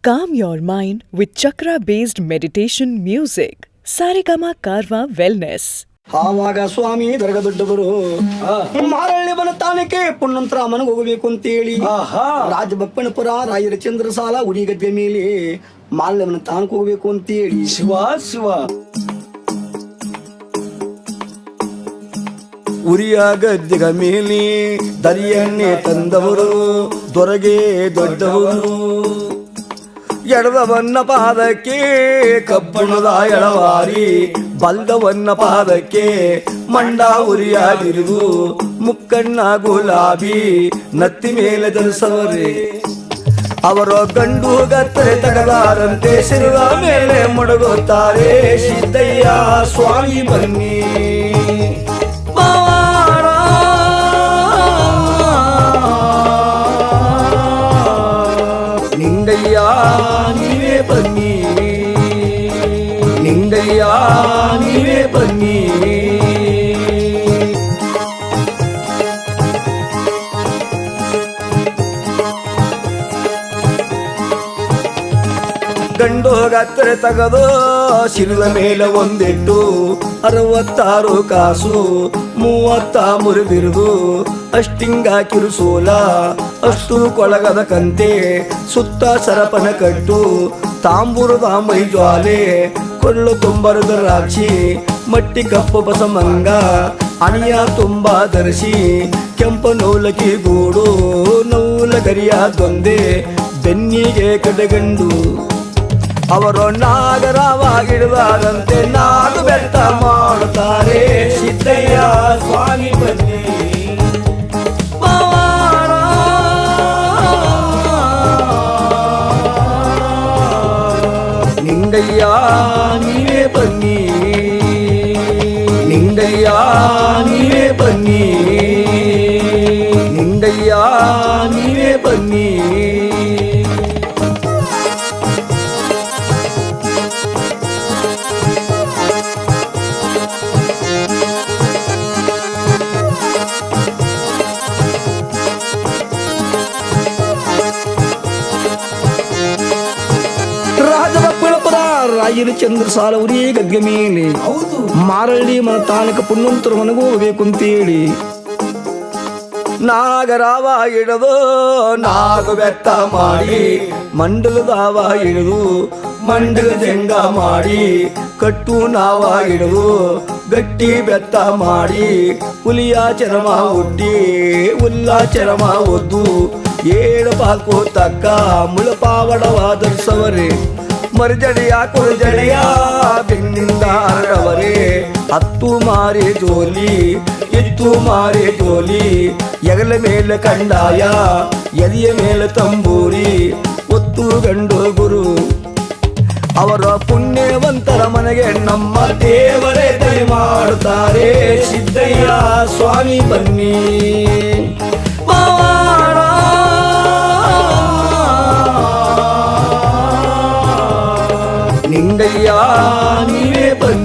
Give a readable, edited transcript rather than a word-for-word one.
Calm your mind with chakra-based meditation music. Saregama Karwa Wellness. ಆವಾಗ ಸ್ವಾಮಿ ದರ್ಗ ದೊಡ್ಡವರು ಮಾರಳ್ಳಿ ಬನ ತಾನಕ್ಕೆ ಪುಣ್ಣಂತರ ಮನೆಗೆ ಹೋಗಬೇಕು ಅಂತೇಳಿ ರಾಜಬಪ್ಪನಪುರ ರಾಯರ ಚಂದ್ರಸಾಲ ಉಡಿ ಗದ್ದೆ ಮೇಲೆ ಮಾರಳ್ಳಿ ತಾನಕ್ಕೆ ಹೋಗ್ಬೇಕು ಅಂತೇಳಿ ಶಿವ ಶಿವ ಉರಿಯ ಗದ್ದೆಗ ಮೇಲೆ ದರಿಯನ್ನೇ ತಂದವರು ದೊರಗೆ ದೊಡ್ಡವರು ಎಡದವನ್ನ ಪಾದಕ್ಕೆ ಕಬ್ಬಣದ ಎಳವಾರಿ ಬಲ್ದವನ್ನ ಪಾದಕ್ಕೆ ಮಂಡ ಉರಿಯಾಗಿರುವುದು ಮುಕ್ಕಣ್ಣ ಗುಲಾಬಿ ನತ್ತಿ ಮೇಲೆ ಧರಿಸವರೇ ಅವರ ಗಂಡು ಗತ್ತರೆ ತಗಲಾರಂತೆ ಶಿರುವ ಮೇಲೆ ಮೊಡಗುತ್ತಾರೆ ಸಿದ್ದಯ್ಯ ಸ್ವಾಮಿ ಬನ್ನಿ ನಿಂಗಯ್ಯ ನೀವೇ ಬನ್ನಿ ನಿಂಗಯ್ಯ ನೀವೇ ಬನ್ನಿ ಗಂಡು ಗತ್ತರೆ ತಗದು ಶಿರದ ಮೇಲೆ ಒಂದಿಟ್ಟು 66 ಕಾಸು 30 ಮುರಿದಿರುವುದು ಅಷ್ಟಿಂಗ ಕಿರುಸೋಲ ಅಷ್ಟು ಕೊಳಗದ ಕಂತೆ ಸುತ್ತ ಸರಪನ ಕಟ್ಟು ತಾಂಬೂರದ ಮೈ ಜ್ವಾಲೆ ಕೊಳ್ಳು ತುಂಬರದ ರಾಕ್ಷಿ ಮಟ್ಟಿ ಕಪ್ಪು ಬಸಮಂಗ ಅಣಿಯ ತುಂಬ ಧರಿಸಿ ಕೆಂಪ ನೌಲಕಿ ಗೂಡು ನೌಲಗರಿಯ ದೊಂದೆ ಬೆನ್ನಿಗೆ ಕಡೆಗಂಡು ಅವರು ನಾಗರವಾಗಿಡುವಾರಂತೆ ನಾಡು ಬೆಟ್ಟ ಮಾಡುತ್ತಾರೆ ಸಿದ್ದಯ್ಯ ಸ್ವಾಮಿ ಬನ್ನಿ ನಿಂಗಯ್ಯ ನೀವೇ ಬನ್ನಿ ನಿಂಗಯ್ಯ ನೀವೇ ಬನ್ನಿ ನಿಂಗಯ್ಯ ನೀವೇ ಬನ್ನಿ ರಾಯರ ಚಂದ್ರಸಾಲ ಉರಿ ಗದ್ದೆ ಮೇಲೆ ಮಾರಳ್ಳಿ ಮನ ತಾನಕ ಪುಣ್ಣಂತರ ಮನೆಗೂ ಹೋಗ್ಬೇಕು ಅಂತೇಳಿ ನಾಗರಾವ ಹಿಡಿದು ನಾಗ ಬೆತ್ತ ಮಾಡಿ ಮಂಡಲದಾವ ಹಿಡಿದು ಮಂಡಲ ಜಂಗ ಮಾಡಿ ಕಟ್ಟು ನಾವ ಹಿಡಿದು ಗಟ್ಟಿ ಬೆತ್ತ ಮಾಡಿ ಹುಲಿಯ ಚರಮ ಒಡ್ಡಿ ಹುಲ್ಲ ಚರಮ ಒದ್ದು 7 ಪಾಲ್ಕೋ ತಕ್ಕ ಮುಳಪಾವಡವಾದರ್ಸವರೇ ಮರ್ಜಡಿಯ ಕುರ್ಜಡಿಯ ಬೆನ್ನಿಂದ ಹರಡವರೇ 10 ಮಾರಿ ಜೋಲಿ 2 ಮಾರಿ ಜೋಲಿ ಎಗಲ ಮೇಲೆ ಕಂಡಾಯ ಎದೆಯ ಮೇಲೆ ತಂಬೂರಿ ಒತ್ತು ಗಂಡು ಗುರು ಅವರ ಪುಣ್ಯವಂತರ ಮನೆಗೆ ನಮ್ಮ ದೇವರೇ ದಯ ಮಾಡುತ್ತಾರೆ ಸಿದ್ದಯ್ಯ ಸ್ವಾಮಿ ಬನ್ನಿ ನಿಂಗಯ್ಯ ನೀವೇ ಬನ್ನಿ